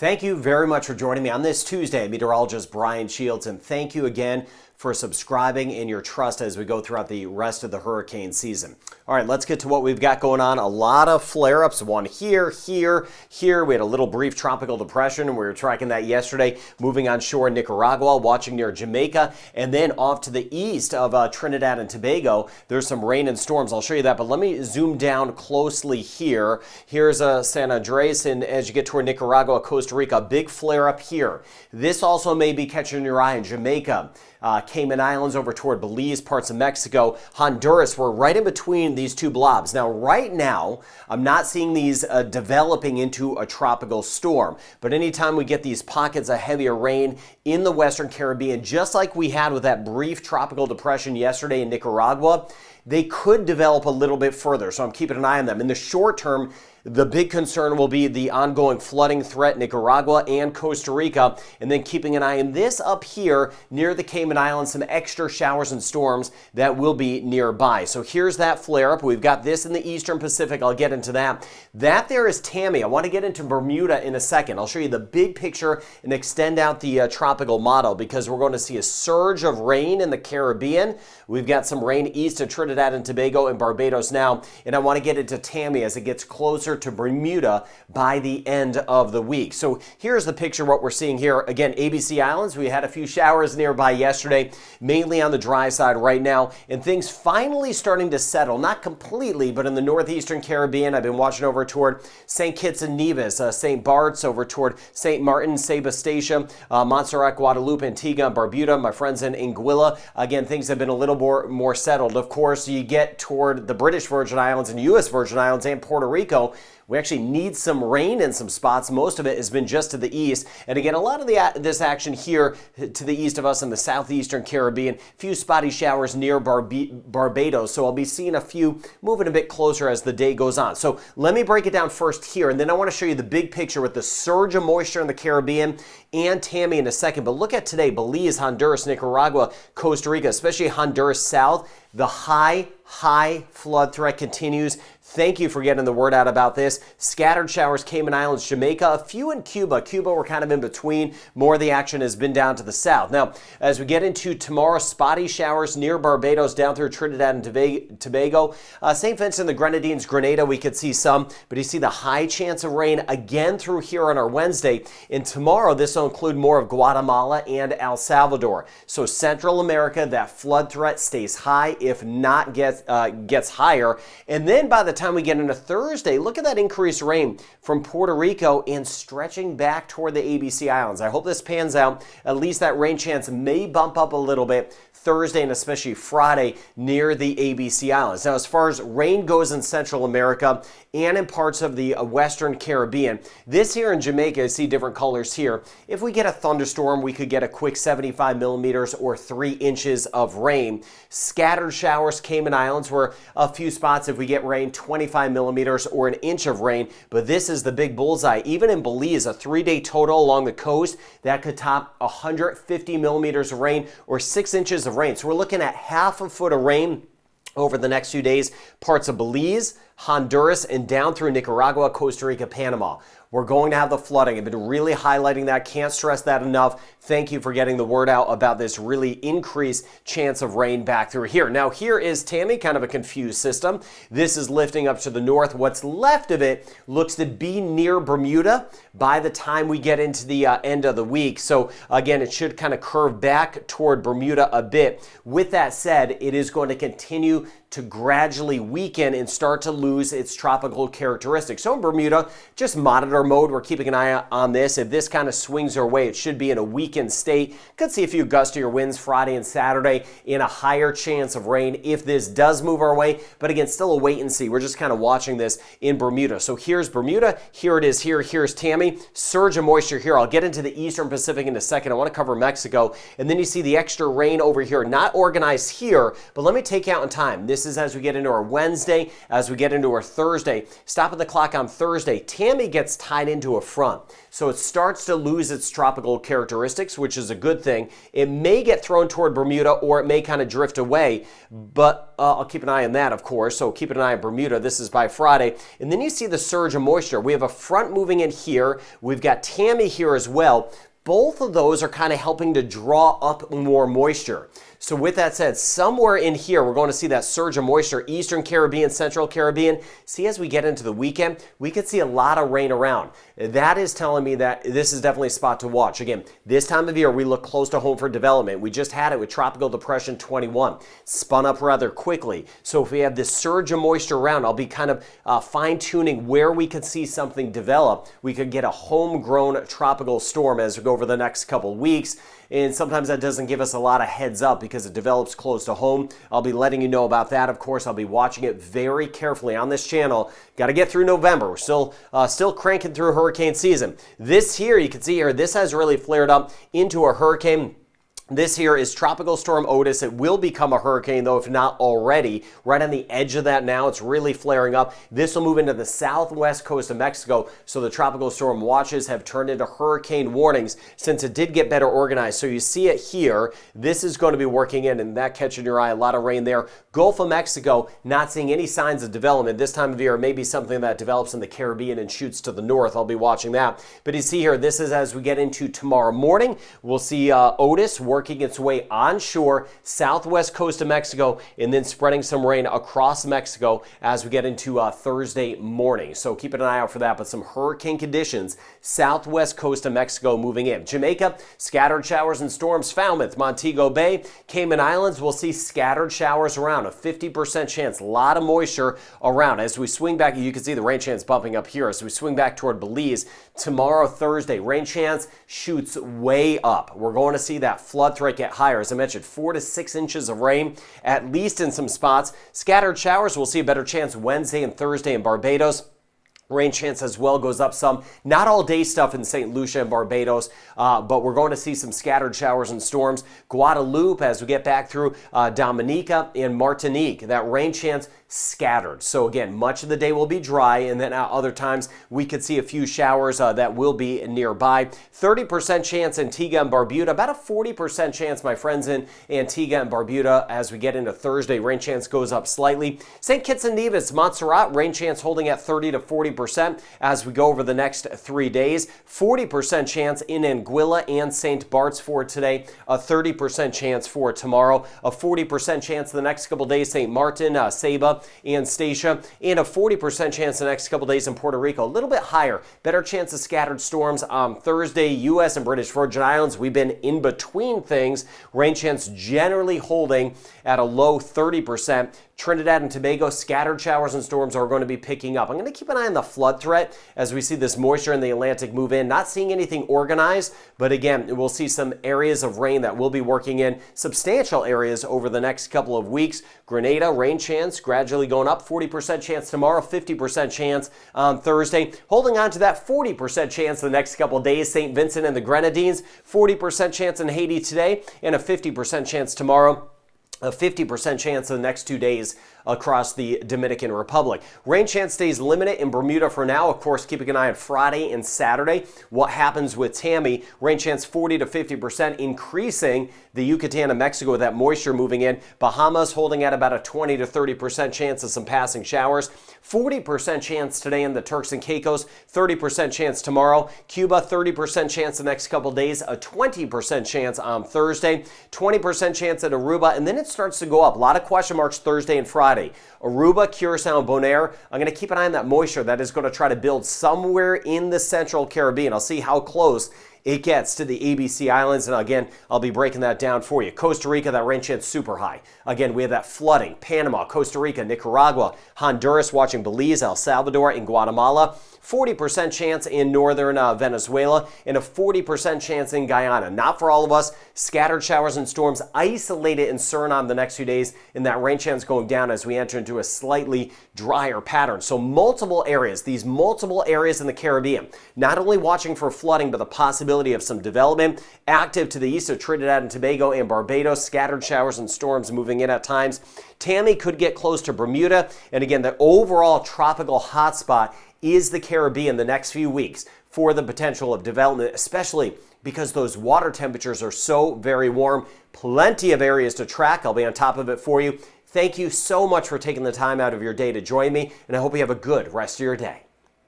Thank you very much for joining me on this Tuesday. Meteorologist Brian Shields, and thank you again for subscribing and your trust as we go throughout the rest of the hurricane season. All right, let's get to what we've got going on. A lot of flare-ups, one here. We had a little brief tropical depression, and we were tracking that yesterday, moving on shore in Nicaragua, watching near Jamaica, and then off to the east of Trinidad and Tobago. There's some rain and storms. I'll show you that, but let me zoom down closely here. Here's San Andres, and as you get toward Nicaragua, Costa Rica, big flare-up here. This also may be catching your eye in Jamaica. Cayman Islands over toward Belize, parts of Mexico, Honduras. We're right in between these two blobs. Now, right now, I'm not seeing these developing into a tropical storm, but anytime we get these pockets of heavier rain in the Western Caribbean, just like we had with that brief tropical depression yesterday in Nicaragua, they could develop a little bit further. So I'm keeping an eye on them. In the short term, the big concern will be the ongoing flooding threat in Nicaragua and Costa Rica, and then keeping an eye on this up here near the Cayman Islands, some extra showers and storms that will be nearby. So here's that flare-up. We've got this in the Eastern Pacific. I'll get into that. That there is Tammy. I want to get into Bermuda in a second. I'll show you the big picture and extend out the tropical model because we're going to see a surge of rain in the Caribbean. We've got some rain east of Trinidad and Tobago and Barbados now, and I want to get into Tammy as it gets closer to Bermuda by the end of the week. So here's the picture, what we're seeing here. Again, ABC Islands, we had a few showers nearby yesterday, mainly on the dry side right now, and things finally starting to settle, not completely, but in the northeastern Caribbean. I've been watching over toward St. Kitts and Nevis, St. Bart's, over toward St. Martin, Sebastian, Montserrat, Guadalupe, Antigua, and Barbuda, my friends in Anguilla. Again, things have been a little more settled. Of course, you get toward the British Virgin Islands and U.S. Virgin Islands and Puerto Rico. We actually need some rain in some spots. Most of it has been just to the east. And again, a lot of this action here to the east of us in the southeastern Caribbean, a few spotty showers near Barbados. So I'll be seeing a few moving a bit closer as the day goes on. So let me break it down first here, and then I want to show you the big picture with the surge of moisture in the Caribbean and Tammy in a second. But look at today, Belize, Honduras, Nicaragua, Costa Rica, especially Honduras South. The high flood threat continues. Thank you for getting the word out about this. Scattered showers, Cayman Islands, Jamaica, a few in Cuba. Cuba, we're kind of in between. More of the action has been down to the south. Now, as we get into tomorrow, spotty showers near Barbados down through Trinidad and Tobago. St. Vincent, the Grenadines, Grenada, we could see some, but you see the high chance of rain again through here on our Wednesday. And tomorrow, this will include more of Guatemala and El Salvador. So Central America, that flood threat stays high, if not gets higher. And then by the time we get into Thursday, look at that increased rain from Puerto Rico and stretching back toward the ABC Islands. I hope this pans out. At least that rain chance may bump up a little bit Thursday and especially Friday near the ABC Islands. Now, as far as rain goes in Central America and in parts of the Western Caribbean, this here in Jamaica, I see different colors here. If we get a thunderstorm, we could get a quick 75 millimeters or 3 inches of rain. Scattered showers, Cayman Islands, where a few spots, if we get rain, 25 millimeters or an inch of rain. But this is the big bullseye. Even in Belize, a 3-day total along the coast, that could top 150 millimeters of rain or 6 inches of rain. So we're looking at half a foot of rain over the next few days, parts of Belize, Honduras, and down through Nicaragua, Costa Rica, Panama. We're going to have the flooding. I've been really highlighting that. Can't stress that enough. Thank you for getting the word out about this really increased chance of rain back through here. Now, here is Tammy, kind of a confused system. This is lifting up to the north. What's left of it looks to be near Bermuda by the time we get into the end of the week. So again, it should kind of curve back toward Bermuda a bit. With that said, it is going to continue to gradually weaken and start to lose its tropical characteristics. So in Bermuda, just monitor mode. We're keeping an eye on this. If this kind of swings our way, it should be in a weakened state. Could see a few gustier winds Friday and Saturday and a higher chance of rain if this does move our way. But again, still a wait and see. We're just kind of watching this in Bermuda. So here's Bermuda. Here it is here. Here's Tammy. Surge of moisture here. I'll get into the Eastern Pacific in a second. I want to cover Mexico. And then you see the extra rain over here. Not organized here, but let me take out in time. This This is as we get into our Wednesday, as we get into our Thursday. Stopping the clock on Thursday, Tammy gets tied into a front. So it starts to lose its tropical characteristics, which is a good thing. It may get thrown toward Bermuda, or it may kind of drift away, but I'll keep an eye on that, of course. So keep an eye on Bermuda. This is by Friday. And then you see the surge of moisture. We have a front moving in here. We've got Tammy here as well. Both of those are kind of helping to draw up more moisture. So with that said, somewhere in here, we're going to see that surge of moisture, Eastern Caribbean, Central Caribbean. See, as we get into the weekend, we could see a lot of rain around. That is telling me that this is definitely a spot to watch. Again, this time of year, we look close to home for development. We just had it with Tropical Depression 21. Spun up rather quickly. So if we have this surge of moisture around, I'll be kind of fine-tuning where we could see something develop. We could get a homegrown tropical storm as we go over the next couple weeks. And sometimes that doesn't give us a lot of heads up because it develops close to home. I'll be letting you know about that. Of course, I'll be watching it very carefully on this channel. Got to get through November. We're still cranking through hurricane season. This here, you can see here, this has really flared up into a hurricane. This here is Tropical Storm Otis. It will become a hurricane, though, if not already. Right on the edge of that now. It's really flaring up. This will move into the southwest coast of Mexico, so the tropical storm watches have turned into hurricane warnings since it did get better organized. So you see it here. This is going to be working in, and that catching your eye. A lot of rain there. Gulf of Mexico, not seeing any signs of development. This time of year, maybe something that develops in the Caribbean and shoots to the north. I'll be watching that. But you see here, this is as we get into tomorrow morning. We'll see Otis working its way onshore, southwest coast of Mexico, and then spreading some rain across Mexico as we get into Thursday morning. So keep an eye out for that, but some hurricane conditions, southwest coast of Mexico moving in. Jamaica, scattered showers and storms. Falmouth, Montego Bay, Cayman Islands, we'll see scattered showers around, a 50% chance, a lot of moisture around. As we swing back, you can see the rain chance bumping up here. As we swing back toward Belize, tomorrow, Thursday, rain chance shoots way up. We're going to see that flood threat get higher. As I mentioned, 4 to 6 inches of rain, at least in some spots. Scattered showers, we'll see a better chance Wednesday and Thursday in Barbados. Rain chance as well goes up some. Not all day stuff in St. Lucia and Barbados, but we're going to see some scattered showers and storms. Guadeloupe, as we get back through Dominica and Martinique, that rain chance scattered. So again, much of the day will be dry, and then other times we could see a few showers that will be nearby. 30% chance Antigua and Barbuda, about a 40% chance, my friends, in Antigua and Barbuda as we get into Thursday. Rain chance goes up slightly. St. Kitts and Nevis, Montserrat, rain chance holding at 30 to 40% as we go over the next 3 days. 40% chance in Anguilla and St. Bart's for today. A 30% chance for tomorrow. A 40% chance the next couple days, St. Martin, Saba, and Statia, and a 40% chance the next couple days in Puerto Rico. A little bit higher. Better chance of scattered storms on Thursday. U.S. and British Virgin Islands, we've been in between things. Rain chance generally holding at a low 30%. Trinidad and Tobago, scattered showers and storms are going to be picking up. I'm going to keep an eye on the flood threat as we see this moisture in the Atlantic move in. Not seeing anything organized, but again, we'll see some areas of rain that will be working in substantial areas over the next couple of weeks. Grenada, rain chance gradually going up. 40% chance tomorrow, 50% chance on Thursday. Holding on to that 40% chance the next couple of days. St. Vincent and the Grenadines, 40% chance in Haiti today, and a 50% chance tomorrow. A 50% chance in the next 2 days across the Dominican Republic. Rain chance stays limited in Bermuda for now. Of course, keeping an eye on Friday and Saturday. What happens with Tammy? Rain chance 40 to 50%, increasing the Yucatan of Mexico with that moisture moving in. Bahamas holding at about a 20 to 30% chance of some passing showers. 40% chance today in the Turks and Caicos. 30% chance tomorrow. Cuba, 30% chance the next couple days. A 20% chance on Thursday. 20% chance at Aruba, and then it starts to go up. A lot of question marks Thursday and Friday. Aruba, Curacao, and Bonaire. I'm going to keep an eye on that moisture that is going to try to build somewhere in the Central Caribbean. I'll see how close it gets to the ABC Islands, and again, I'll be breaking that down for you. Costa Rica, that rain chance super high. Again, we have that flooding. Panama, Costa Rica, Nicaragua, Honduras, watching Belize, El Salvador, and Guatemala. 40% chance in northern Venezuela, and a 40% chance in Guyana. Not for all of us. Scattered showers and storms isolated in Suriname the next few days, and that rain chance going down as we enter into a slightly drier pattern. So multiple areas, these multiple areas in the Caribbean, not only watching for flooding, but the possibility possibility of some development. Active to the east of Trinidad and Tobago and Barbados, scattered showers and storms moving in at times. Tammy could get close to Bermuda, and again, the overall tropical hotspot is the Caribbean the next few weeks for the potential of development, especially because those water temperatures are so very warm. Plenty of areas to track. I'll be on top of it for you. Thank you so much for taking the time out of your day to join me, and I hope you have a good rest of your day.